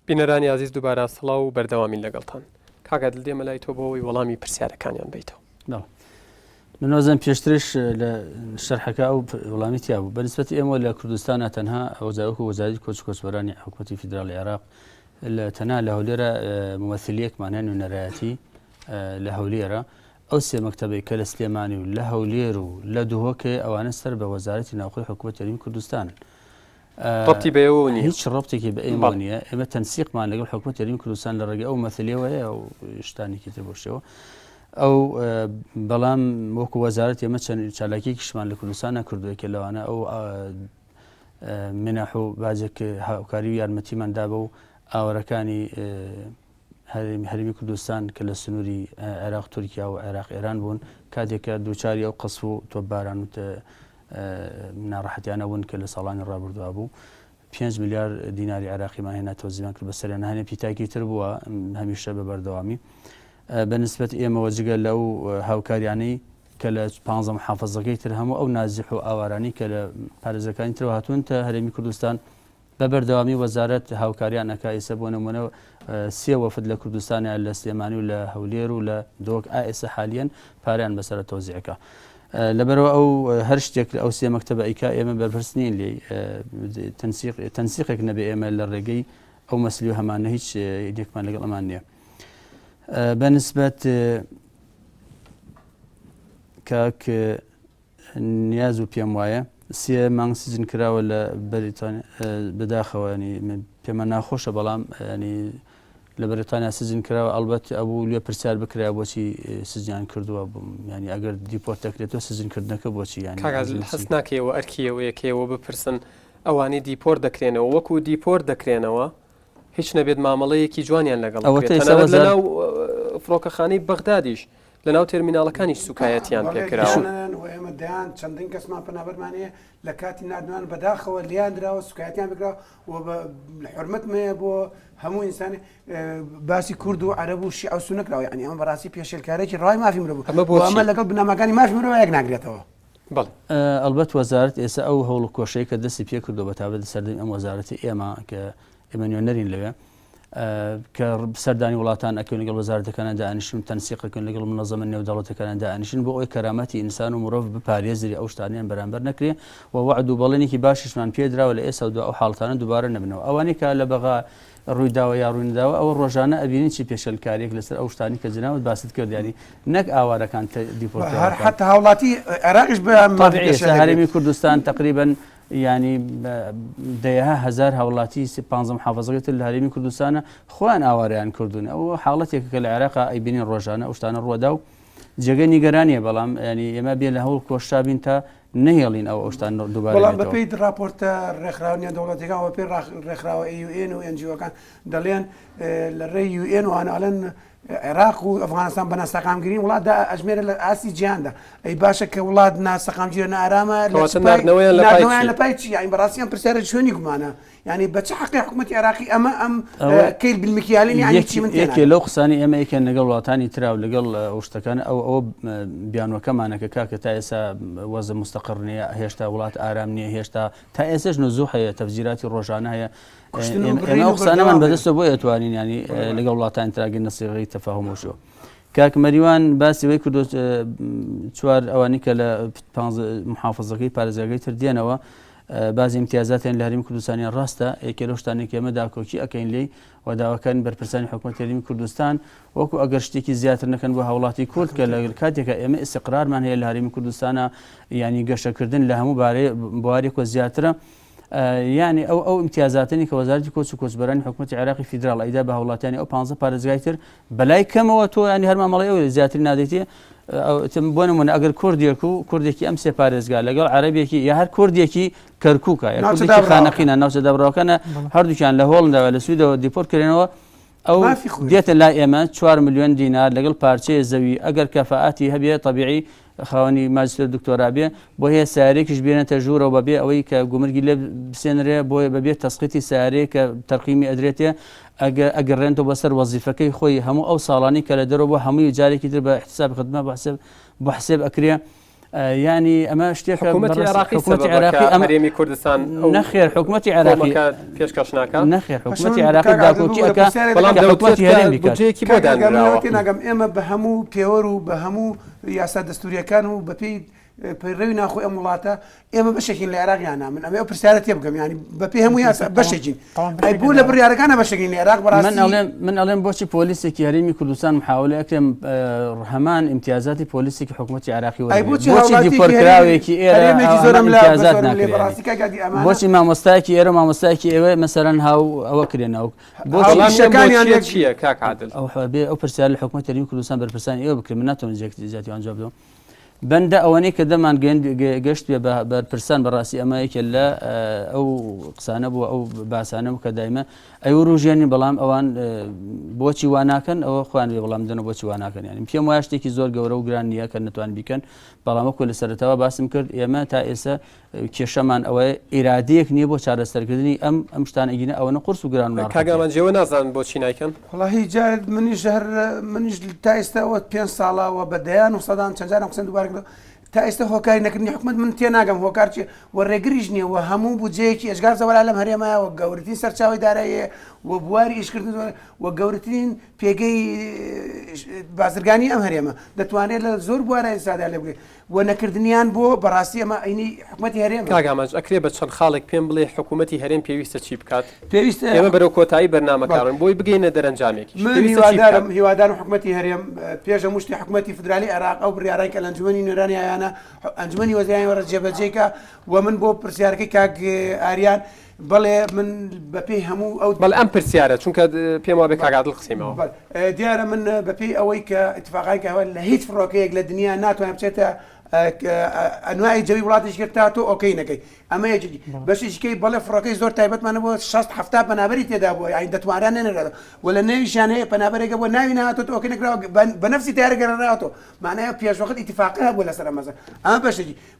بینەرانی عزیز دووبارە سڵاو و بەردەوامین لەگەڵتان. کاکە دڵدێمە لای تۆ بۆەوەی وەڵامی پرسیارەکانیان بیتەوە. منۆزم پێشترش لە شەرحەکە ئەو وەڵامی تیا بوو بەنسبەتی ئێمە لە کوردستانە تەنها ئەوزاوەکو وەزارەتی کۆچ کۆچبەرانی حکوومەتی فیدراڵی عێراق لە تەنها لە هەولێرە ممەثلیەکمان هەن و نەرایەتی لە هەولێرە ئەو سێ مەکتەبەی کە لە سلێمانی و لە هەولێر و لە دووهۆکێ ئەوانە سەر بە وەزارەتی ناوخۆی حکوومەتی هەرێمی کوردستانن. ڕەبتی بەیەوە نیە، هیچ ڕەبتێکی بە ئێمە نییە. ئێمە تەنسیقمان لەگەڵ حکوومەتی هەرێمی کوردستان لە ڕێگەی ئەو مەثلیەوەیە و شتانێکی تر بۆشەوە ئەو بەڵام وەکو وەزارەت ئێمە چەند چالاکیێکیشمان لە کوردستان نەکردووەکە لەوانە ئەو منەح و باجێک هاوکاری و یارمەتیماندا بە و ئاوەرەکانی هەرێمی کوردستان کە لە سنووری عێراق تورکیا و عێراق ئێران بوون کاتێکە دووچاری ئەو قەسف و تۆپباران و ناڕەحەتیانە بوون کە لە ساڵانی ڕابردووا بوو 5 میلیارد دیناری عێراقیمان هێناتەوە زیمان کرد بەسەریان هەنێ پیتاکی تر بووە هەمیشە بە بەردەوامی بەنسبەت ئێمەوە جگە لەو هاوکاریانەی کە لە 15 محافەزەکەی تر هەموو ئەو نازیح و ئاوارانی کە لە پارێزەکانی ترەوە هاتوونتە هەرێمی کوردستان بە بەردەوامی وەزارەت هاوکاریان ئەکا ئێستا بۆ نمونەوە 3 وەفد لە کوردستانیان لە سلێمانی و لە هەولێر و لە دۆک ئێستا حالیەن پاریان بەسەر تۆزیعەکە لەبەرەوە ئەو هەر شتێک ئەو سێ مەکتەبە ئەیکا ئێمە بەرپرس نین لێ تەنسیقێک نەبێ ئێمە لە ڕێگەی ئەو مەسلی و هەمانە هیچ یەکمان لەگەڵ ئەمان نییە. بەنسبەت کاک نیاز و پێم وایە 3 مانگ سجن کراوە لە بەریتانیا بەداخەوە پێمە ناخۆشە بەڵام لە بەریتانیا سجن کراوە ئەلبەت ئەبوو لێ پرسیار بکرا بۆچی سجیان کردووە ینی ئەگەر دیپۆرت دەکرێتەوە سجنکردنەکە بۆچی یانی حەست ناکەوە ئەرکیەوە یەکەوە بپرسن ئەوانی دیپۆرت دەکرێنەوە وەکو دیپۆرت دەکرێنەوە هیچ نەبێت مامەڵەیەکی جوانیان لەگەڵ لەناو فڕۆکەخانەی بەغدادیش لەناو تێرمیناڵەکانی سوکایەتیان پێکراوە ئێمە دەیان چەندین کەسمان پەنابەرمانەیە لە کاتی نردوان بەداخەوە لیان درراوە سوکایەتیان بکراوە و حرمەتمەیە بۆ هەموو ئینسانی باسی کورد و عەرەب و شیعە و سوننە کراوە ینی ئەمە بەڕاستی پێشێلکارێکی ڕای مافی مرۆڤ بوو ئەمە لەگەڵ بنامەکانی مافی مرۆڤ یەک ناگرێتەوە. ئەلبەت وەزارەت ئێستا ئەو هەوڵ کۆشەی کە دەستی پێ کردو بە تابەت سەردەمی ئەم وەزارەتی ئێمە کە ئێمە نوێنەرین لەوێ کە سەردانی وڵاتان ئەکەون لەگەڵ وەزارەتەکانە دانیشتن تەنسیقەکەن لەگەڵ منەظەمە نێودەوڵەتەکانە دانیشتن بۆ ئەوەی کەرامەتی ئینسان و مرۆڤ بپارێزری ئەو شتانیان بەرامبەر نەکرێ و وەعد و بەڵێنێکی باشیشمان پێدراوە لە ئێستا و ئەو حاڵتانە دووبارە نەبنەوە ئەوانەی کە لە بەغا ڕوویداوە یا ڕوویداوە ئەوە ڕۆژانە ئەبینین چی پێشەلکاریەک لەسەر ئەو شتانی کە جناوت باست کرد ینی نەک ئاوارەکان دیپۆرت حتا هاوڵاتی عێراقیش بە هەرێمی کوردستان تقریبا ینی دەیەها هزار هاوڵاتی 15 محافەزەکەی لە هەرێمی کوردستانە خۆیان ئاواریان کردوون ئەو حاڵەتێکە کە لە عێراقا ئەیبینین ڕۆژانە ئەو شتانە ڕووەدا و جێگەی نیگەرانیە بەڵام ینی ئێمە بێ لە هەوڵ کۆشتابین تا نهێڵین ئەو شتان دووبارە بەڵام بەپێی راپۆرتە ڕێکخراونیە دەوڵەتەکان پێی ڕێکخراوە UN و NGOکان دەڵێن لە ڕێی UN وانە ئەڵێن عێراق و ئەفغانستان بە ناسەقامگیرین وڵاتدا ئەژمێرە لە ئاسی جیهاندا ئەی باشە کە وڵات ناسەقامگیرە نەئارامە ناردنەوەیان لە پای چی یانی بەڕاستیان پرسیارە چۆنی گومانە ینی بە چه حەقی حکوومەتی عێراقی ئەمە ئەم کەیل بالمکیالین یانی چی من یەکێ لەو قسانی ئێمە یەکێن لەگەڵ وڵاتانی ترا و لەگەڵ ئەو شتەکان ئەو بیانوەکەمانە کە کاکە تا ئێستا وەزە مستەقر نییە هێشتا وڵات ئارام نییە هێشتا تا ئێستش نزوح هەیە تەفجیراتی ڕۆژانە هەیە ئێمە قسانەمان بەدەستە بۆ ئەتوانین ینی لەگەڵ وڵاتانی تراگەن نەسیغەی تەفاهمەوە کاک مەریوان باسی وەی کردو چوار ئەوانی کە لە 15 محافەزەکەی پارێزگاکەی تر دێنەوە بعضی امتیازاتیان لە هەرێمی کوردستانی ڕاستە یەکێ لەو شتانێک ئێمە داکۆکی ئەکەین لێی و داواکانی بەرپرسانی حکوومەتی هەرێمی کوردستان وەکو ئەگەر شتێکی زیاتر نەکەن بۆ هاوڵاتی کورد کە لە کاتێکە ئێمە ئیستیقرارمان هەیە لە هەرێمی کوردستانە ینی گەشەکردن لە هەموو بوارێک و زیاترە ینی ئەو امتیازاتنی کە وەزارەتی کۆچ و کۆچبەرانی حکوومەتی عێراقی فیدراڵ ئەیدا بە هاوڵاتیانی ئەو 15 پارێزگای تر بەلای کەمەوە تۆ ینی هەر مامەڵی ئەو زیاتر نادێتێ بۆ نمونە ئەگەر کوردێک و کوردێکی ئەم سێ پارێزگا لەگەڵ عەرەبێکی یا هەر کوردێکی کەرکووکە یا کوردێکی خانەقینە ناوچە دابڕاوەکانە هەردووکیان لە هۆڵنداوە لە سویدەوە دیپۆرت کردێنەوە ئەو دێتە لای ئێمە 4 ملیۆن دینار لەگەڵ پارچەیە زەوی ئەگەر کەفاعەتی هەبێ طبیعی خاوەنی ماجستێر دکتۆرا بێ بۆ هەیە سیارێکیش بێنێتە ژوورەوە بەبێ ئەوەی کە گومرگی لێ بسێنرێ بۆ بەبێ تەسقیتی سیارەیە کە تەرقیمی ئەدرێتێ ئەگەڕێنەوە بەسەر وەزیفەکەی خۆی هەموو ئەو ساڵانی کە لە دەرەوە بۆ هەمووی جارێکی تر بە احتساب خدمە بە حسێب ئەکرێ يعني أما اشتيك حكومة عراقي هەرێمی کوردستان نخير حكومة عراقي پێشکەش ناکات نخير حكومة عراقي داكوتي أكا حكومة هەرێمی بودجەیەکی بۆ دانراوە ناگەم ئێمە بە هەموو پێوەر و بە هەموو یاسا دەستوریەکان و بەپێی پەیڕەوی ناخۆی ئەم وڵاتە ئێمە بەشێکین لە عێراقیانە من ئەمە ئەو پرسیارە تێ بگەم ینی بەپێی هەموو یاسا بەشێکین ئەی بوو لە بڕیارەکانە بەشێکین لە عێراق بەڕاستی من ئەڵێم بۆچی پۆلیسێکی هەرێمی کوردستان محاولە ئەکرێم هەمان امتیازاتی پۆلیسێکی حکوومەتی عراقی بۆچی دیپۆرکراوێکی ئێرە امتیازات ناکرێن بۆچی مامۆستایەکی ئێرە مامۆستایەکی ئێوە مەسەرەن هاو ئەوە کرێنەوە بۆچی شەکانیان چییە کاک عادل ئەو پرسیار لە حکوومەتی هەرێمی کوردستان بەرپرسانی ئێوە بکرێن من ناتوانم جێگەتی ئەوان جواب بدەم بەندە ئەوەنەی کە دەمان گەشت بێ بەرپرسان بەڕاستی ئەمە یەکێ لە ئەو قسانە بوو ئەو باسانە بوو کە دایمە ئەو ڕژێنی بەڵام ئەوان بۆچی واناکەن ئەوە خوان بێ بەڵام دەنە بۆچی واناکەن ینی پێم وایە شتێکی زۆر گەورە و گران نییە کە نەتوان بیکەن بەڵام وەکو لە سەرەتاوە باسم کرد ئێمە تا ئێستا کێشەمان ئەوەیە ئیرادەیەک نییە بۆ چارەسەرکردنی ئەم شتانە ئەگینە ئەوەنە قورس و گران کاگامان جێوە نازانن بۆچی نایکەن وڵی جار منیش تا ئێستاوە 5 ساڵەوە بەدەیان و سەدان چەندجارم قسەن دووبارە کردەوە تا ئێستا هۆکاری نەکردنی حکومت من تێ ناگەم هۆکار چی وە ڕێگریش نییە و هەموو بودجەیەکی ئەشگار زەوەلا لەم هەرێمایەوە گەورەترین سەرچاوی داراییە و بواری ئیشکردن و گەورەترین پێگەی بازرگانی ئەم هەرێمە دەتوانێت لە زۆر بوارە ئێستادا لێ بگرێت و نەکردنیان بۆ بەڕاستی ئەمە ئەینی حکومەتی هەرێم کاگاماج ئەکرێ بە چەند خاڵێک پێم بڵێ حکوومەتی هەرێم پێویستە چی بکات پێویستە ئێمە بەرەو کۆتایی بەرنامەکارن بۆی بگەینە دەرەنجامێکی هیوادارم حکومەتی هەرێم پێش هەموو شتی حکومەتی فدرالی عێراق ئەو بڕیارەی کە لە ئەنجومەنی نوێرانیانە ئەنجومەنی وەزیرانی وەرە جێبەجێکە و من بۆ پرسیارەکەی کاک ئاریان بەڵێ من بەپێی هەموو ئەو بەڵ ئەم پرسیارە چونکە پێم وابێ کاگادڵ قسەیمەوە دیارە من بەپێی ئەوەی کە اتفاقای کەوە لە هیچ فڕۆکەیەک لە دنیا ناتوانێت بچێتە ئەنوای جەوی وڵاتیش کرد ئۆکەی نەکەی ئەمە یەکێکی بەشێکەی بەڵێ فڕۆکەی زۆر تایبەتمانە بۆ 60-70 پەنابەری تێدا بووە یانی دەتوانران نێنێرێتەوە و لە نێویشیان هەیە پەنابەرێکە بۆ ناوی نهاتۆ ئۆکەی نەکراوە بە نەفسی تیارەگەڕێنراوەتەوە مانایە پێشوەخت ئیتفاقی هەبووە لەسەر ئەمەزە ئەمە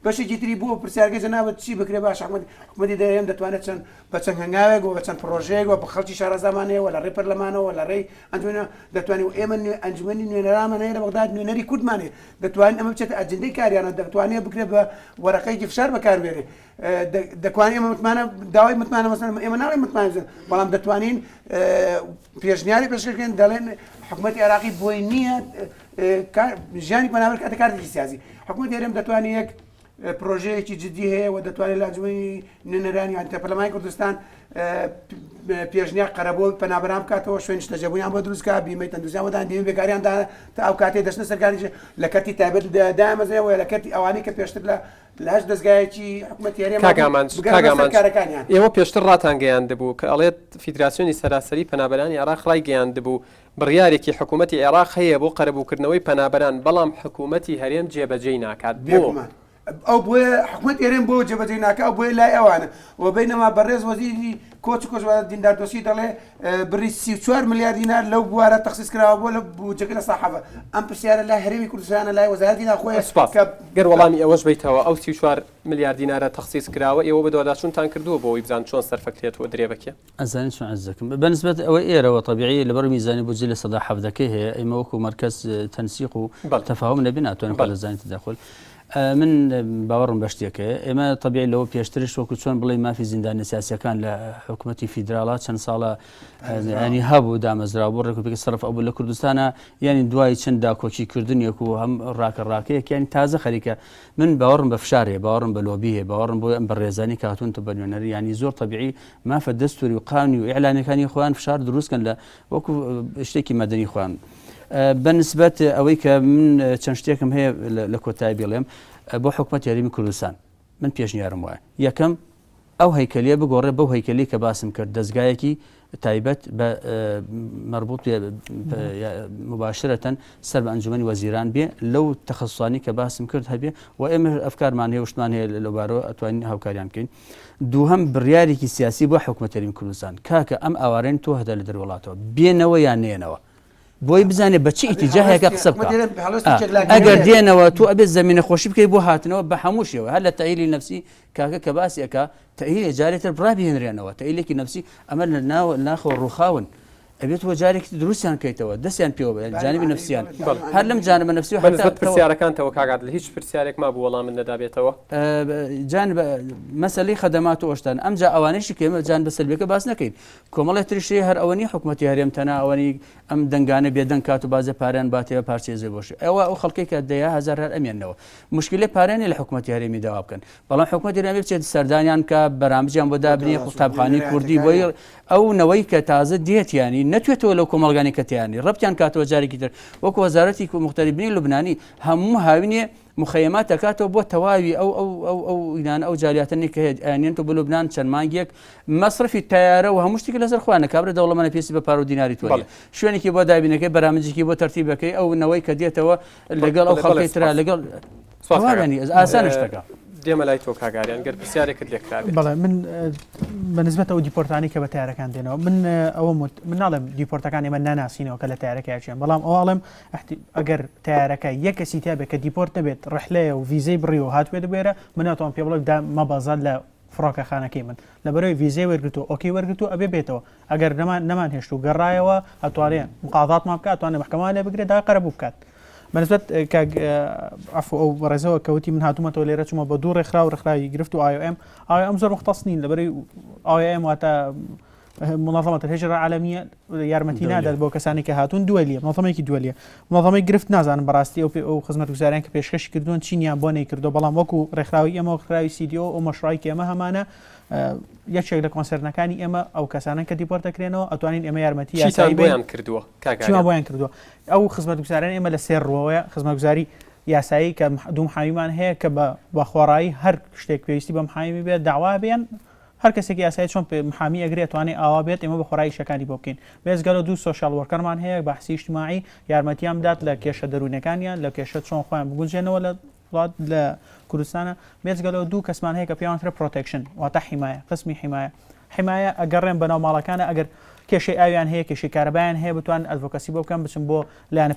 بەشێکی تری بووە پرسیارەکەی جەنابەت چی بکرێ باش حکومەتی دەرێم دەتوانێت چەند بە چەند هەنگاوێک و بە چەند پرۆژەیەک و بە خەڵکی شارەزامانەیە لە ڕێی پەرلەمانەوە لە ڕێی ئەنجومەنە دەتوانێت و ئێمە ئەنجومەنی نوێنەرامانەیە لە بەغداد نوێنەری کوردمانێ دەتوانین ئەمە بچێتە ئەجندەی کاریانە دەتوانێت بکرێت بە وەرەقەیەکی فشار بەکاربێنێ دەتوانین ئێمە متمانە داوای متمانە مەسەن ئێمە ناڵێن متمانە بەڵام دەتوانین پێشنیاری پێشکەکەن دەڵێن حکومەتی عێراقی بۆی نییە ژیانی پەنابەر کاتە کارێکی سیاسی حکومەتی هەرێم دەتوانێت یەک پرۆژەیەکی جدی هەیە و دەتوانێت لە ئەنجومەنی نوێنەرانی یان پەرلەمانی کوردستان پێشنیار قەرەبوو پەنابەران بکاتەوە شوێنی شتەجەبوویان بۆ دروستکە بیمەی تەندروستیانەوەدان دێمە بێکاریاندا تا ئەو کاتێ دەچنە سەرکاری لە کەرتی تایبەت دامەزێەوە لە کەرتی ئەوانەی کە پێشتر لە هەش دەستگایەکی حکومەتی هەرێم کاگامان ئێوە پێشتر ڕاتانگەیاندبوو کە ئەڵێت فیدراسیۆنی سەراسەری پەنابەرانی عێراق ڕایگەیاندبوو بڕیارێکی حکوومەتی عێراق هەیە بۆ قەرەبووکردنەوەی پەنابەران بەڵام حکوومەتی هەرێم جێبەجێی ناکات ئەو بۆیە حکومەت ئێرێن بۆ جێبەجێ ناکە ئەو بۆیە لای ئەوانە و بینەما بەڕێز وەزیری کۆچ دینداردۆسی دەڵێ بڕی 34 ملیار دینار لەو بوارە تەخسیس کراوە بۆ لە بودجەکە لە ساحەبە ئەم پرسیارە لای هەرێمی کوردستانە لای وەزارەتی ناخۆیە گەر وەڵامی ئەوەش بیتەوە ئەو 34 ملیار دینارە تەخسیس کراوە ئێوە بە دوواداچوونتان کردووە بۆی بزان چۆن سەرفەکرێتەوە درێبەکە ئەزانین چۆن عەزەکەم بەنسبەت ئەوە ئێرەوە طبیعی لەبەر میزانی بودجێ لە 170 هەیە ئێمە وەکو مەرکەز تەنسیق و تەفاهم لەبێ ناتوانین لە زانی تداخل من باوەڕم بەشتێکە ئێمە طبیعی لەوە پێشترش وەکو چۆن بڵێ مافی زیندانی سیاسیەکان لە حکوومەتی فیدراڵات چەند ساڵە ینی هەبوو دامەزرا بۆ ڕێکوپێکی سەرف ئەوبوو لە کوردستانە ینی دوای چەند داکۆکی کردنیەک و هەم ڕاکەڕاکەیەک ینی تازە خەریکە من باوەڕم بە فشارێ باوەڕم بە لۆبیە باوەڕم بۆ ئەم بەڕێزانی کاتونتە بە نوێنەری ینی زۆر طبیعی مافە دەستوری و قانونی و ئیعلانەکانی خۆیان فشار دروستکەن لە وەکو شتێکی مەدەنی خۆیان بەنسبەت ئەوەی کە من چەند شتێکم هەیە لە کۆتایی بڵێم بۆ حکومەتی هەرێمی کوردستان من پێشنیارم وایە یەکەم ئەو هەیکەلیە بگۆڕێ بەو هەیکەلی کە باسم کرد دەستگایەکی تایبەت بە مربوط مباشرەتەن سەر بە ئەنجومەنی وەزیران بێ لەو تەخەسوسانی کە باسم کرد هەبێ و ئێمە ئەفکارمان هەیە وشتمان هەیە لەبارەوە ئەتوانین هاوکاریان بکەین دووهەم بڕیارێکی سیاسی بۆ حکومەتی هەرێمی کوردستان کاکە ئەم ئاوارەیان تۆ هەدا لە دەروڵاتەوە بێنەوە یان نێنەوە بۆی بزانێت بە چی ئیتیجاهەکە قسە بکە ئەگەر دێنەوە تۆ ئەبێت زەمینە خۆشی بکەیت بۆ هاتنەوە بە هەمووشەوە هەر لە تەهیلی نەفسی کاکە کە باسیەکە تەهیل جارێتر ڕابهێنرێنەوە تەهیلێکی نەفسی ئەمە لە ناخۆ ڕووخاون ئەبێت وە جارێکی دروستیان کەیتەوە دەستیان پێوە جانبی نفسیان هەر لەم جانبە نفسی و بەنسبەت پرسیارەکانتەوە کاگات لە هیچ پرسیارێک ما بوو وەڵام من نەدابێتەوە جان مەسەلەی خەدەمات و ئۆشتان ئەمجا ئەوانەیشی کێمە جان بە سلبیەکە باس نەکەین کۆمەڵی تریشی هەر ئەوەنی حکوومەتی هەرێم تەنە ئەوەنی ئەم دەنگانە بێدەنگ کات و بازە پارێن باتەوە پارچێزێ بۆشی ئەوە ئەو خەڵکی کە دەیە هزار هەر ئەمێنەوە مشکلە پارێنی لە حکوومەتی هەرێمی داوا بکەن بەڵام حکوومەتی هەرێمی بچێت سەردانیان کە بەرامبجیان بۆ دابنی قوتابخانەی کوردی بۆی ئەو نەوەی کە تازە دێتیانی نەتوێتەوە لەو کۆمەڵگانی کەتیانی ڕەبتیان کاتەوە جارێکی تر وەکو وەزارەتی مختەریبنی لوبنانی هەموو هاوینێ مخەیەمات دەکاتەوە بۆ تەواوی ئەو جالیاتنی کە ئەێنێنەوە بە لوبنان چەند مانگێک مەصرفی تیارە و هەموو شتێکی لەسەر خوانە کابرا دەوڵەمەنە پێسی بە پار و دیناری توانێت شوێنێکی بۆ دابینەکەی بەرامجێکی بۆ تەرتیبەکەی ئەو نەوەی کە دێتەوە لەگەڵ ئەو خەڵکی ترا لەگەڵ ئاسانە شتەکە دێمە لای تۆ کاگاریان گەر پرسیارێکت لێکرابێت بەڵێ من بەنسبەت ئەو دیپۆرتانی کە بە تیارەکان دێنەوە من ناڵێم دیپۆرتەکان ئێمە ناناسینەوە کە لە تیارەکەیان بەڵام ئەوڵم ئەگەر تیارەکە یەک کەسی تا بێت کە دیپۆرت نەبێت ڕحلەیە و ویزەی بڕیەوە هاتوێت بێرە مناتوان پێ بڵێ مەبازات لە فڕۆکەخانەکەی من لەبەرەوەی ویزەی وەرگتو ئۆکی وەرگتو ئەبێ بێتەوە ئەگەر نەمان هێشت و گەڕایەوە ئەتوانێت مقاضاتمان بکات ئەتوانێت محکەمە لێ بگرێت دا قەرەبوو بکات بەنسبەت عفو ئەو ڕێزەوە کەوتی من هاتوومەتەوە لێرە چوومە بە دوو ڕێکخرا و ڕێکخراوی گرفت و ئایم زۆر مختص نین لەبەرەوەی ئایم واتە منظمة الهجرة العالمية يارمەتی نادات بۆ کەسانی کە هاتوون دووەلیە منظمەیەکی دووەلیە منظمەی گرفت نازانم بەڕاستی ئەو خزمەتگوزاریان کە پێشکەشی کردوون چینیان بۆ نەیکردو بەڵام وەکو ڕێکخراوی ئێمە وەکخراوی سیدیۆ و مەشڕای کە ئێمە هەمانە یەکێک لە کۆنسەرنەکانی ئێمە ئەو کەسانن کە دیپۆرت دەکرێنەوە ئەتوانین ئێمە یارمەتی یاسایی بۆیان کردووە چیمان بۆیان کردووە ئەو خزمەتگوزاریان ئێمە لە سێر ڕۆوەیە خزمەتگوزاری یاسایی کە دوو محامیمان هەیە کە بە خۆڕایی هەر شتێک پێویستی بە محامی بێت داوا بێن هەر کەسێکی یاسایی چۆن محامی ئەگرێت توانێت ئاوا بێت ئێمە بە خۆڕایی شەکانی بۆ بکەین بێزگەلە دوو سۆشال وەرکەرمان هەیە بەحسی اجتماعی یارمەتیان بدات لە کێشە دەروونەکانیان لە کێشە چۆن خۆیان بگونجێنەوە لە وڵات لە کوردستانە بێزگەلەوە دوو کەسمان هەیە کە پێیانترە پرۆتێکشن واتە حیمایە قسمی حیمایە ئەگەڕێن بەناو ماڵەکانە ئەگەر کێشەی ئاویان هەیە کێشەی کارەبایان هەیە بتوان ئەدڤۆکەسی بۆ بکەن بچن بۆ لایەنە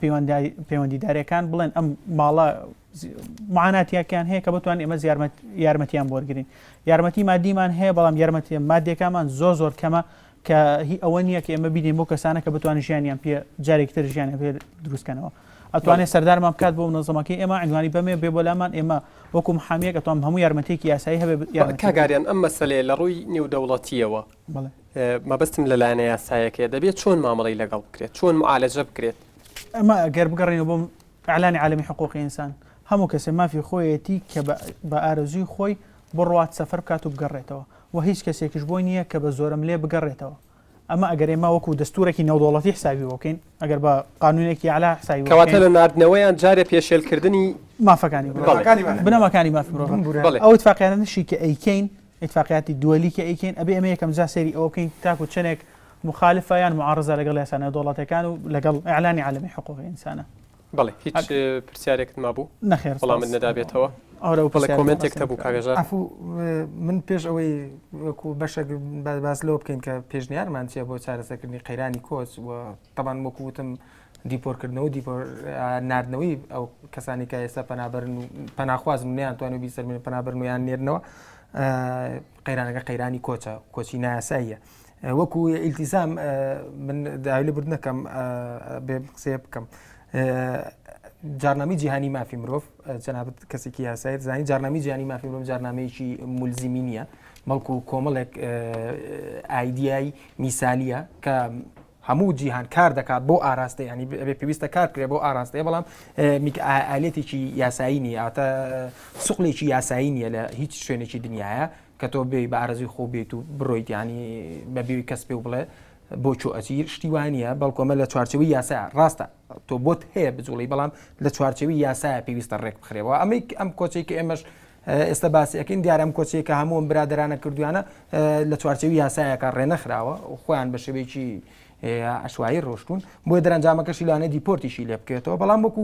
پەیوەندیداریەکان بڵێن ئەم ماڵە معاناتیەکان هەیە کە بتوان ئێمە یارمەتیان بۆ وەرگرین یارمەتی مادیمان هەیە بەڵام یارمەتی مادیەکانمان زۆر کەمە کە هی ئەوە نییە کە ئێمە بیدەین بۆ کەسانە کە بتوانین ژیانیان پێ جارێکی تر ژیانیان پێ دروستکەنەوە ئەتوانێت سەردارمان بکات بۆ منظەمەکەی ئێمە عنوانی بەمێ بێ بۆ لامان ئێمە وەکو محامیەک ئەتوان هەموو یارمەتێکی یاسایی هەبێ کاگاریان ئەم مەسەلەیە لە ڕووی نێودەوڵەتیەوە مەبەستم لەلایەنە یاسایەکەیە دەبێت چۆن مامەڵەی لەگەڵ بکرێت چۆن معالەجە بکرێت ئەمە گەر بگەڕێنەوە بۆ ئەعلانی عالەمی حقوقی ئینسان هەموو کەسێ مافی خۆیەتی کە بە ئارەزووی خۆی بڕوات سەفەر بکات و بگەڕێتەوە و هیچ کەسێکیش بۆی نییە کە بە زۆرم لێ بگەڕێتەوە ئەمە ئەگەر ئێمە وەکو دەستورێکی نێودەوڵەتی حسابی بۆکەین ئەگەر بە قانونێکی علا حسابی کەواتە لە ناردنەوەیان جارێ پێشێلکردنی مافەکانی بنەمەکانی مافی مرۆڤ ئەو اتفاقیانشی کە ئەیکەین اتفاقیاتی دووەلی کە ئەیکەین ئەبێ ئەمە یەکەم جا سەیری ئەوە بکەین تاکو چەندێک مخالفە یان معارضە لەگەڵ یاسانە دەوڵەتەکان و لەگەڵ ئیعلانی عالەمی حقوقی ئینسانە بەڵێ هیچ پرسیارێکت مابوو نەخێر وەڵامت نەدابێتەوە بەڵێ کۆمنتێک هەبوو کاگەژار من پێش ئەوەی وەکو بەشێک باس لەوە بکەین کە پێشنیارمان چیە بۆ چارەسەرکردنی قەیرانی کۆچ و تەبان وەکوتم دیپۆرکردنەوە ناردنەوەی ئەو کەسانی کە ئێستا پەنابەرن و پەناخوازن و نەیانتوانێت بیسەرمێن پەنابەرنویان نێرنەوە قەیرانەکە قەیرانی کۆچە کۆچی نایاساییە وەکو ئیلتیزام من داوای لێ بردنەکەم بێ قسێ بکەم جارنامەی جیهانی مافی مرۆڤ جەنابەت کەسێکی یاسایی زانی جارنامەی جیهانی مافی مرۆڤ جارنامەیەکی مولزیمی نیە بەڵکو کۆمەڵێک ئایدیای میسالیە کە هەموو جیهان کار دەکات بۆ ئاراستە ینی ئەبێ پێویستە کار کرێ بۆ ئاراستەیە بەڵام ئالێتێکی یاسایی نیە ئەوتە سوقلێکی یاسایی نیە لە هیچ شوێنێکی دنیاە کە تۆ بێ بە ئارەزوی خۆ بێت و بڕۆیت ینی بەبێوی کەس پێ و بڵێ بۆ چۆ ئەچیر شتی وانە بەڵکۆمە لە چوارچەوەی یاسا ڕاستە تۆ بۆت هەیە بجوڵی بەڵام لە چوارچەوەی یاسایە پێویستە ڕێک بخرێەوە ئەم کۆچێکی ئێمەش ئێستا باسیەکەین دیارەم کۆچێکە هەموو برادرانە کردوانە لە چوارچەوی یاسایەکە ڕێنەخراوە خۆیان بە شێوەیەکی عشوایی ڕۆشتون بۆی دەرەنجامەکەشی لانە دیپۆرتیشی لێ بکرێتەوە بەڵام وەکو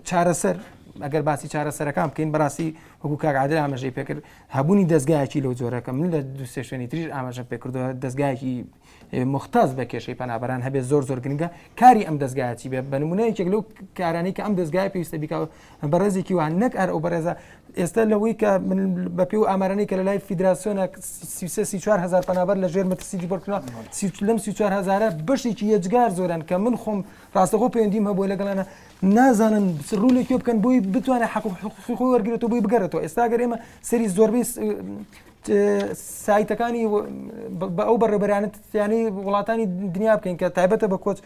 چارەسەر ئەگەر باسی چارەسەرەکان بکەین بەڕاستی وەکو کاگعادل ئاماژەی پێکرد هەبوونی دەستگایەکی لەو جۆرەکە من لە دو سێ شوێنی تریش ئاماژە پێکردەوە دەستگایەکی مختاز بە کێشەی پەنابەران هەبێت زۆر گرنگە کاری ئەم دەستگایەتی بێ بە نمونەیەکێک لەو کارانەی کە ئەم دەستگای پێویستە بیکەوە بەڕێزێکی وان نەک ئەر ئەو بەڕێزە ئێستا لەوەی کە من بە پێ و ئامارانەی کە لە لای فیدراسیۆنە 34,000 پەنابەر لە ژێر مەترسی دیپۆرتکردنەوە لەم 34,000 بەشێکی یەجگار زۆرن کە من خۆم ڕاستەخۆ پەیوەندیم هەبووە لەگەڵانە نازانن ڕوولێکی بکەن بۆی بتوانێت حقوقی خۆی وەرگێتەوە بۆی بگەڕێتەوە. ئێستا گەر ئێمە سەری زۆربەی سایتەکانی بە ئەو بەڕێبەرانت یانی وڵاتانی دنیا بکەین کە تایبەتە بە کۆچ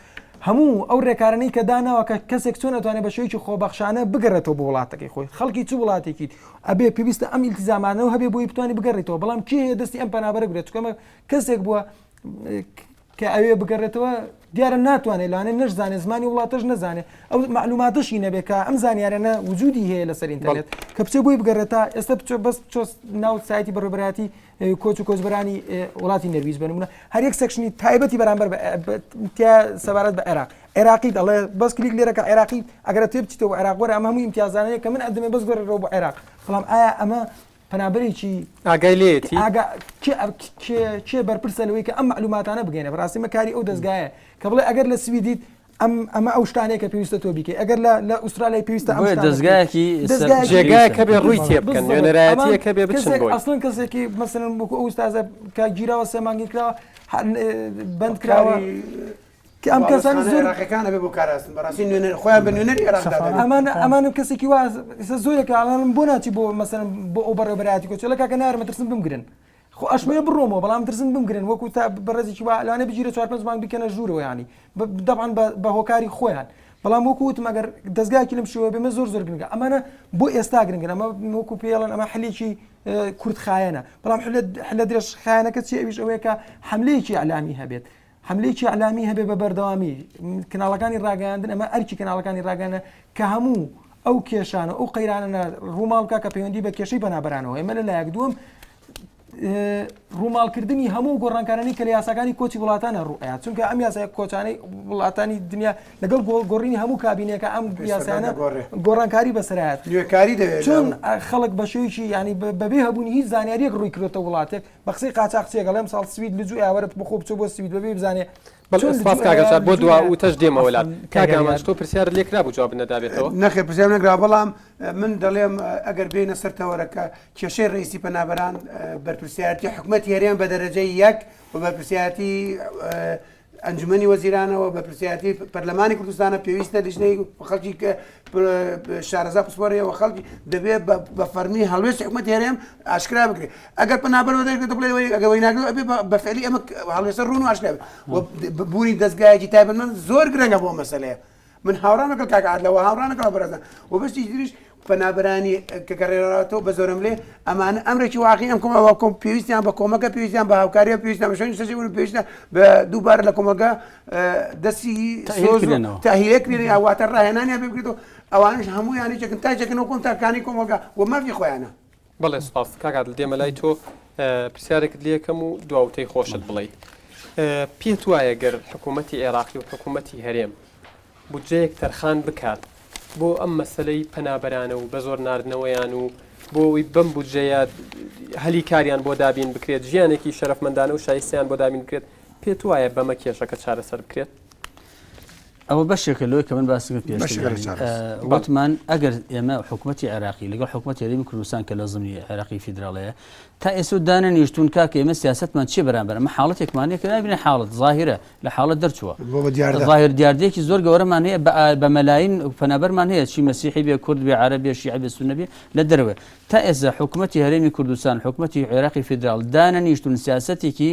هەموو ئەو ڕێکارانەی کە داناوە کە کەسێک چۆن ناتوانێت بە شێوەیەکی خۆبەخشانە بگەڕێتەوە بۆ وڵاتەکەی خۆی خەڵکی چ وڵاتێکی ئەبێ پێویستە ئەم ئیلتیزامانەوە هەبێ بۆی بتوانانی بگەڕێتەوە بەڵام کێ هەیە دەستی ئەم پەنابەرە بگرێت چکەمە کەسێک بووە کە ئەوێ بگەڕێتەوە دیارە ناتوانێت لەوانێ نەشزانێت زمانی وڵاتەش نەزانێت ئەو معلوماتشی نەبێت کە ئەم زانیارانە وجودی هەیە لەسەر ئینتەرنێت کە بچێ بۆی بگەڕێتە ئێستا بەس ناو سایتی بەڕێبەراتی کۆچ و کۆچبەرانی وڵاتی نەرویج بنمونە هەر یەک سەکشنی تایبەتی بەرامبەر سەبارەت بە عێراقی دەڵێ بەس کلیک لێرەکە عێراقی ئەگەر تێ بچیتەوە عێراق وەرە ئەمە هەموو ئیمتیازانەیە کە من ئەدەمێ بەس گۆڕێتەوە بۆ عێراق بەڵام ئایا ئەمە پەنابەرێکی ئاگای لێتی کێ بەرپرسە لەوەی کە ئەم معلوماتانە بگەێنە بەڕاستی مەکاری ئەو دەستگایە کە بڵێ ئەگەر لە سویدیت ئەمە ئەو شتانەیە کە پێویستە تۆ بیکەی ئەگەر لە ئوسترالیای پێویستە ئەم دەستگایەکی جێگایە کە بێ ڕووی تێ بکەن نوێنەرایەتیە کە بێ بچن بۆی ئەسڵن کەسێکی مەسەرن بۆکو ئەو ئوستازە کە گیراوە سێمانگی کراوە بند کراوە ئەم کەسانی زۆرەکان بێ بۆ کاراستن بەڕاستی نوێنەر خۆیان بە نوێنەری ئەمانە کەسێکی وا زۆرێک ئاڵان بۆ ناچی بۆ مەسەرن بۆ ئەو بەڕێبەراتی کۆچەلە کاکە نارمە ترسم بمگرن خۆ ئەشمەیە بڕۆمەوە بەڵام ترسن بمگرن وەکو تا بەڕێزێکی وا لەوانێ بگیرە 4-5 مانگ بکەنە ژوورەوە ینی دەبعاً بە هۆکاری خۆیان بەڵام وەکو وتم ئەگەر دەستگاکی لەم شێوە بێمە زۆر گرنگە ئەمانە بۆ ئێستا گرنگن ئەمە وەکو پێڵن ئەمە حلێکی کورتخایەنە بەڵام حلە درێژ خایەنەکە چی ئەویش ئەوەیە کە حملەیەکی ئەعلامی هەبێت حملەیەکی ئەعلامی هەبێ بە بەردەوامی کەناڵەکانی ڕاگەیاندن ئەمە ئەرکی کەناڵەکانی ڕاگەانە کە هەموو ئەو کێشانە ئەو قەیرانە ڕووماڵکە کە پەیوەندی بە کێشەی بەنابەرانەوە ئێمە لەلایەک دووەم ڕووماڵکردنی هەموو گۆڕانکارانی کە لە یاساکانی کۆچی وڵاتانە ڕوئات چونکە ئەم یاسای کۆچانەی وڵاتانی دنیا لەگەڵ گۆڕینی هەموو کابینەکە ئەم یاسانە گۆڕانکاری بەسەرایەت نوێکاری دەوێت چۆن خەڵک بە شێوەیەکی ینی بەبێ هەبوونی هیچ زانیاریەک ڕووی کردێتە وڵاتێک بە قسەی قاچاق چێگەڵێم ساڵ سوید لەجوو ئاوەرت بخۆ بچۆ بۆ سوید بەبێ بزانێ سپاس کاگەشار بۆ دوا و تەش دێمەوەلات کاگامان تۆ پرسیار لێکرا بوو جواب نەدابێتەوە نەخێ پرسیار نەکرا بەڵام من دەڵێم ئەگەر بێنە سەرتەوەرەکە کێشەی ڕئیسی پەنابەران بەرپرسیارەتی حکوومەتی هەرێم بە دەرەجەی 1 و بەرپرسیارەتی ئەنجومەنی وەزیرانەوە بەرپرسیارەتی پەرلەمانی کوردستانە پێویستە لیژنەی خەڵکی شارەزا پسپۆرەوە خەڵکی دەبێت بە فەرمی هەڵوێستی حکوومەتی هەرێم ئاشکرا بکرێت ئەگەر پەنابەر دەکرێت بڵێ ئەگەوەی ناکرێت ئەبێ بە فعلی ئەمە هەڵوێسە ڕوون و ئاشکرا بوونی دەستگایەکی تایبەتمەند زۆر گرنگە بۆ مەسەلەیە من هاوڕانەکە کاکعادلەوە هاوڕانەکە بەرەزان و بەشتی دیریش پەنابەرانی کە کەڕێراتەوە بە زۆرم لێ ئەمانە ئەمرێکی واقعی ئەم کۆم پێویستیان بە کۆمەکە پێویستیان بە هاوکاریە پێویستیان بە شوێنی سەرچێبوون پێویستە بە دووبارە لە کۆمەکە دەستی تاهیلێکرێنی ئاواتە ڕاهێنانیان پێ بکرێتەوە ئەوانش هەموویانی چەکن تاجەکەنەوە کۆمتارکانی کۆمەکە و مافی خۆیانە. بەڵێ سپاس کاکعادل دێمە لای تۆ پرسیارێکت لێکەم و دواوتەی خۆشت بڵیت پێت وایە گەر حکوومەتی عێراقی و حکوومەتی هەرێم بودجەیەک تەرخان بکات بۆ ئەم مەسلەی پەنابەرانە و بە زۆر ناردنەوەیان و بۆی بەم بودجەیە هەلی کاریان بۆ دابین بکرێت ژیانێکی شەرەفمەندانە و شایستیان بۆ دابین بکرێت پێت وایە بەمە کێشەکە چارەسەر بکرێت؟ ئەوە بەشێکە لەوەی کە من باسی پێشوتمان ئەگەر ئێمە حکوومەتی عێراقی لەگەڵ حکوومەتی هەرێمی کوردستان کە لە زمانی عێراقی فیدراڵەیە تا ئێستا دانە نیشتون کاکە ئێمە سیاستمان چی بەرامبەر ئەمە حاڵەتێکمانەیە کە نابینە حاڵەت ظاهرە لە حاڵەت دەرچووە ظاهر دیاردەیەکی زۆر گەورەمان هەیە بە مەلاین پەنابەرمان هەیە چی مەسیحی بێ کورد بێ عەرەب بێ شیعە بێ سوننە بێ لە دەرەوە تا ئێستا حکوومەتی هەرێمی کوردستان حکوومەتی عێراقی فیدراڵ دانە نیشتون سیاسەتێکی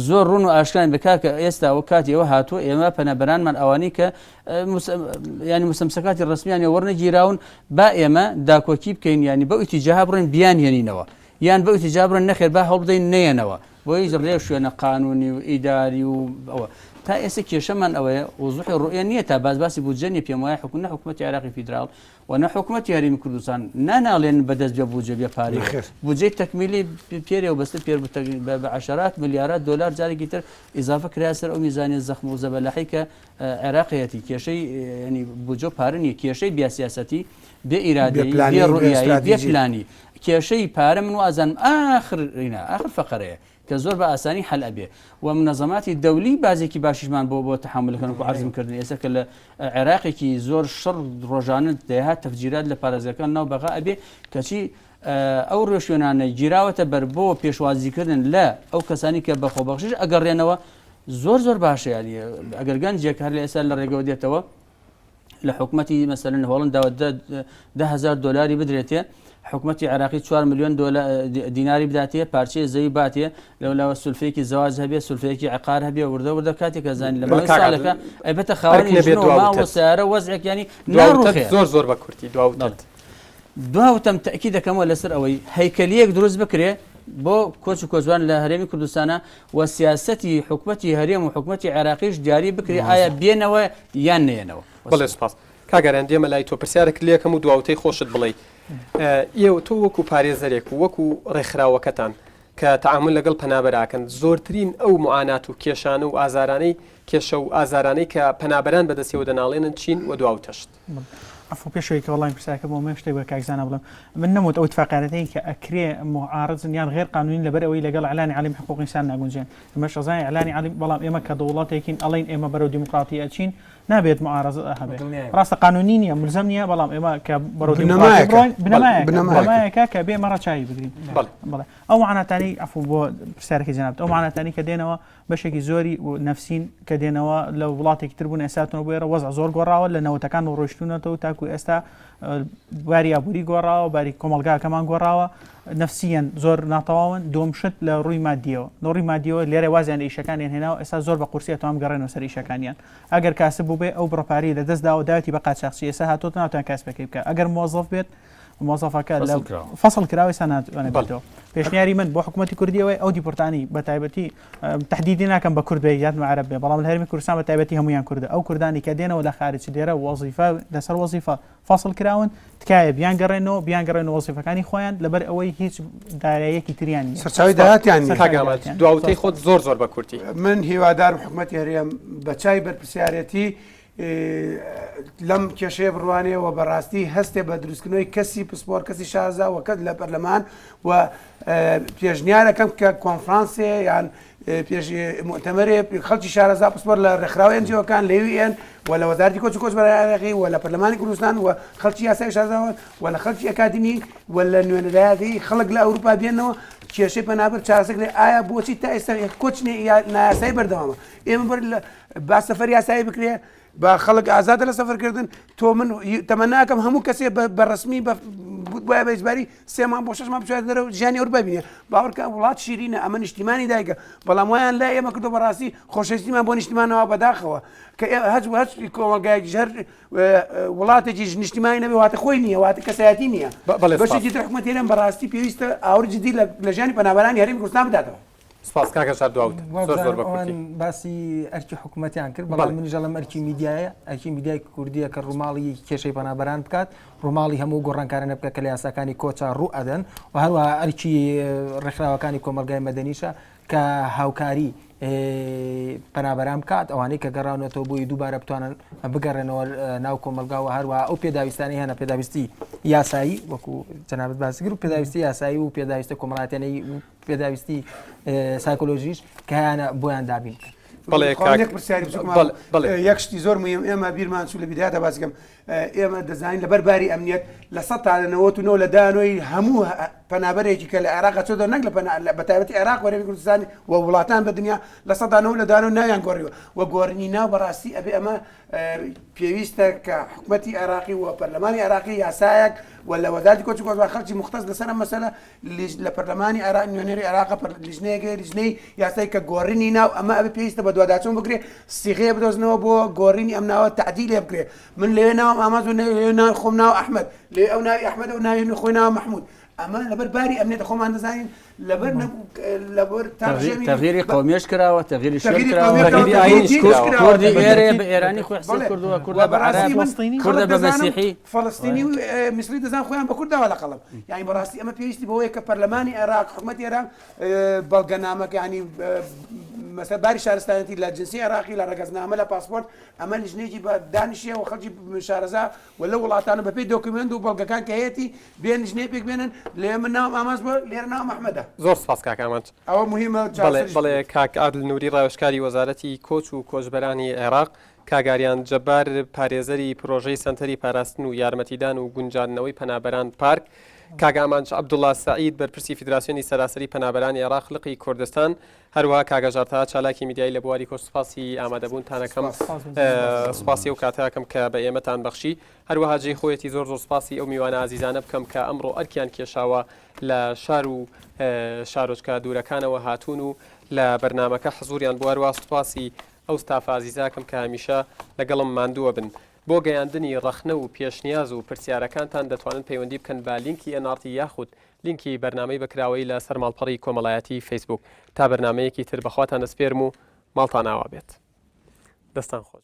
زۆر ڕوون و ئاشکران بە کاکە ئێستا ئەو کاتی ئەوە هاتووە ئێمە پەنابەرانمان ئەوانەی کە ینی مسەمسەکاتی ڕسمیانی وەرنەگیراون با ئێمە داکۆکی بکەین ینی بەو ئیتیجاها بڕێن بیان هێنینەوە یان بەو ئیتیجا بڕێن نەخێر با هەڵ بدەین نەیەنەوە بۆی ڕێ شوێنە قانونی و ئیداری و ئەوە تا ئێستا کێشەمان ئەوەیە وزوحی ڕوئە نییە تا باسی بودجە نیە پێم وایە نە حکوومەتی عێراقی فیدراڵ و نە حکوومەتی هەرێمی کوردستان ناناڵێن بەدەست بێ بودجە بێ پارێ بودجەی تەکمیلی پێرێ بەستە پێر بە عەشەرات ملیارات دۆلار جارێکی تر ئیزافە کرا سەر ئەو میزانیە زەخم و زەبەلاحی کە عێراقیەتی کێشەی ینی بودجە پارە نیە کێشەی بیاسیاسەتی بێ ئیرادەی بێ ڕوئیایی بێ پلانی کێشەی پارە من وازانم ئاخر فەقەرەیە کە زۆر بە ئاسانی حل ئەبێ و منەظەماتی دەولی بازێکی باشیشمان بۆ تەحملەکەن و عەرزمکردن ئێستا کە لە عێراقێکی زۆر شەڕ ڕۆژانە دەیهات تەفجیرات لە پارێزەکان ناو بەغا ئەبێ کەچی ئەو ڕێشوێنانە گیراوەتە بەر بۆ پێشوازیکردن لە ئەو کەسانی کە بەخۆبەخشش ئەگەڕێنەوە زۆر باشەیە ئەگەر گەنجێک هەر لە ئێستا لە ڕێگەوە دێتەوە لە حکوومەتی مەسەرن هۆڵنداوە $10,000 بدرێتێ حکوومەتی عراقی 4 ملیۆن دیناری بداتێ پارچەیە زەوی باتێ لەولاوە سولفەیەکی زەواج هەبێ سولفەیەکی عقار هەبێ وردە کاتێک ئەزانین لە ماوەی ساڵەکە ئەیبەتە خاوەنی ماوە سیارە وەزعێک ینی ناڕوخێ زۆر بەکورتی دواوتەم تەکی دەکەمەوە لەسەر ئەوەی هەیکەلیەک دروست بکرێ بۆ کۆچ و کۆچبان لە هەرێمی کوردستانە و سیاسەتی حکوومەتی هەرێم و حکوومەتی عێراقیش دیاری بکرێ ئایا بێنەوە یان نێنەوە. بەڵێ سپاس کاگەران دێمە لای تۆ پرسیارێک لێکەم و دواوتەی خۆشت بڵێ ئێوە تۆ وەکو پارێزەرێک و وەکو ڕێکخراوەکەتان کە تەعامل لەگەڵ پەنابەراکەن زۆرترین ئەو معانات و کێشانە و ئازارانەی کێشە و ئازارانەی کە پەنابەران بەدەستیەوە دەناڵێنن چین و دواوتەشت. ئەفۆ پێشەوەی کە وەڵامی پرسیارەکە بۆ مێ شتێک بە کاکزانە بڵم من نەموت ئەو اتفاقارەتەی کە ئەکرێ معارضن یان غێر قانونین لەبەر ئەوەی لەگەڵ ئەعلانی عالمی حقوق ئینسان ناگونجێن ئێمەش ئەزانین ئەعلانی عالمی بەڵام ئێمە کە دەوڵەتێکین ئەڵێن ئێمە بەرەو دیموکراتی ئەچین نابێت معارضە هەبێت ڕاستە قانونی نییە ملزم نییە بەڵام ئێمە کە بەرەو بنەمایەکە کە بێ مەڕە چای بگرین بڵێ ئەو معناتانی ئەفو بۆ پرسیارەکەی جەنابەت ئەو معناتانی کە دێنەوە بەشێکی زۆری و نەفسین کە دێنەوە لە وڵاتێکی تر بوون ئێستاتەوە بۆێرە وەزع زۆر گۆڕاوە لە نەوەتەکان و ڕۆیشتونەوە تاکو ئێستا باری ئابووری گۆڕاوە باری کۆمەلگاکەمان گۆڕاوە نەفسیەن زۆر ناتەواون دۆمشت لە ڕووی مادیەوە ڕووی مادیەوە لێرە وازیان لە ئیشەکانیان هێناوە ئێستا زۆر بە قورسی ئەتوان گەڕێنەوە سەر ئیشەکانیان ئەگەر کاسب بوو بێ ئەو بڕپاری لە دەستداوە داوەتی بە قاچاقچی ئێستا هاتووە ناتوان کاسبەکەی بکە ئەگەر مۆزەف بێت مۆزەفەکە لە فەسڵ کراوی ساناتوانێتەوە پێشنیاری من بۆ حکوومەتی کوردیەوەی ئەو دیپۆرتانی بە تایبەتی تهدیدی ناکەم بە کورد بێ یان عەرەب بێ بەڵام لە هەرێمی کوردستان بە تایبەتی هەمویان کوردە ئەو کوردانی کە دێنەوە لە خارج لێرە وەزیفە لەسەر وەزیفە فەسڵ کراون تکایە بیان گەڕێنەوە وەزیفەکانی خۆیان لەبەر ئەوەی هیچ داراییەکی تریان سەرچاوی داهاتیان دواوتەی خۆت زۆر بە کورتی من هیوادارم حکوومەتی هەرێم بە چای بەرپرسیارەتی لەم کێشەیە بڕوانێەوە بەڕاستی هەستێ بە دروستکردنەوەی کەسی پسپۆر کەسی شازاوە کەس لە پەرلەمان و پێشنیارەکەم کە کۆنفرانسێ یان مؤتەمەرێ خەڵکی شارەزا پسپۆر لە ڕێکخراوە NGOکان لە UN و لە وەزارەتی کۆچ و کۆچبەری عێراقی و لە پەرلەمانی کوردستان و خەڵکی یاسای شازاوە و لە خەڵکی ئەکادمی و لە نوێنەرایەتی خەڵک لە ئەوروپا بێنەوە کێشەی پەنابەر چارەسەر لێ ئایا بۆچی تا ئێستا کۆچنی نایاسایی بەردەوامە ئێمە با سەفەر یاسایی بکرێ بە خەڵک ئازادە لە سەفەرکردن تۆ من تەمەناکەم هەموو کەسێ بە ڕسمی وایە بەجباری 3 مانگ بۆ 6 مانگ بچێت دەرەوە ژیانی ئەوروپا ببینێ باوەڕکە وڵات شیرینە ئەمە نیشتیمانی دایکە بەڵام وایان لا ئێمە کردو بەڕاستی خۆشەویستیمان بۆ نیشتیمانەوە بەداخەوە کە هەچ کۆمەلگایەکی ژەر وڵاتێکی نیشتیمانی نەبێ واتە خۆی نییە واتە کەسایەتی نییە بەشێکی تر حکوومەتی هەرێم بەڕاستی پێویستە ئاور جدی لە ژیانی پەنابەرانی هەرێمی کوردستان بداتەوە. سپاس کاکە شار دواوت زۆر بەکورتی باسی ئەرکی حکوومەتیان کرد بەڵام منیش لەم ئەرکی میدیایە ئەرکی میدیای کوردیە کە ڕووماڵی کێشەی پەنابەران بکات ڕووماڵی هەموو گۆڕانکارانە بکە کە لە یاساکانی کۆچە ڕوو ئەدەن و هەروە ئەرکی ڕێکخراوەکانی کۆمەلگای مەدەنیشە کە هاوکاری پەنابەران بکات ئەوانەی کە گەڕاونەتەوە بۆی دووبارە بتوانن بگەڕێنەوە ناو کۆمەلگاوە هەروە ئەو پێداویستانی هەنە پێداویستی یاسایی وەکو جەنابەت باسی کرد و پێداویستی یاسایی و پێداویستە کۆمەڵاتیانەی پێداویستی سایکۆلۆژیش کە هیانە بۆیان دابین یەک شتی زۆر مهم ئێمە بیرمان چوو لە بیداەتە باسیکەم ئێمە دەزانین لەبەر باری ئەمنیەت لە 1990 لە دانەوەی هەموو پەنابەرێکی کە لە عێراق چۆدە نەک بە تایبەتی عێراق وەرەمی کوردستانی و وڵاتان بە دنیا لە 1990 لە دانەوە ناویان گۆڕیوە و گۆڕنی ناو بەڕاستی ئەبێ ئەمە پێویستە کە حکوومەتی عێراقی و پەرلەمانی عێراقی یاسایەک و لە وەزارەتی کۆچ و کۆچبەری خەڵکی مختص لەسەر ئەم مەسەلە لە پەرلەمانی عێراق نوێنەری عێراق لیژنەی یاسای کە گۆڕنی ناو ئەمە ئەبێ پێویستە بە دوواداچوون بکرێ سیغەیە بدۆزنەوە بۆ گۆڕینی ئەم ناوە تعدیلێ بکرێ من لەوێ ناوم ئاماز و لەوێ خۆم ناو ئەحمەد لێ ئەو ناوی ئەحمەد و ناوی خۆی ناو مەحموود ئەمە لەبەر باری ئەمنیەت خۆمان دەزانین لەبەر تەغییری قەومیش کراوە تەغییری کوردی ئێرە بە ئێرانی خۆی حساب کردووە کوردە بە عەرەب کوردە بە مەسیحی فەڵەستینی و میسری دەزان خۆیان بە کوردەوە لە قەڵم یعنی بەڕاستی ئەمە پێویستی بەوەیە کە پەرلەمانی عێراق حکوومەتی عێراق بەڵگەنامەکە ینی مەسەر باری شارستانەتی لە جنسی عێراقی لە ڕێگەزنامە لە پاسپۆرت ئەمە لیژنێکی بە دانیشیە و خەڵکی شارەزا و لە وڵاتانە بەپێی دۆکیومنت و بەڵگەکان کە هەیەی بێن لیژنەیە پێک بێنن لێ من ناوم ئاماز بۆ لێرە ناوم ئەحمەدە. زۆر سپاس کاکامەند ئەوە مهمە. بەڵێ کاک عادل نووری ڕاوێژکاری وەزارەتی کۆچ و کۆچبەرانی عێراق کاگاریان جەبار پارێزەری پرۆژەی سەنتەری پاراستن و یارمەتیدان و گونجاندنەوەی پەنابەران پارک کاگە ئامانج عەبدوڵڵا سەعید بەرپرسی فیدراسیۆنی سەراسەری پەنابەرانی عێراق خڵقی کوردستان هەروەها کاگە ژارتا چالاکی میدیایی لە بواری کۆسپاسی ئامادەبوونتانەکەم سوپاسی و کاتەکەم کە بە ئێمەتان بەخشی هەروەها جێی خۆیەتی زۆر سوپاسی ئەو میوانە ئازیزانە بکەم کە ئەمڕۆ ئەرکیان کێشاوە لە شار و شارۆچکە دوورەکانەوە هاتوون و لە بەرنمەکە حزوریان بووە هەروەها سوپاسی ئەو ستاف ئازیزاکەم کە هەمیشە لەگەڵم ماندووە بن بۆ گەیاندنی ڕەخنە و پێشنیاز و پرسیارەکانتان دەتوانن پەیوەندی بکەن با لینکی NRT یاخود لینکی بەرنامەی بەکراوەی لە سەر ماڵپەڕی کۆمەڵایەتی فیسبوک تا بەرنمەیەکی تر بەخواتان دەسپێرم و ماڵتان ئاوا بێت دەستان خۆش.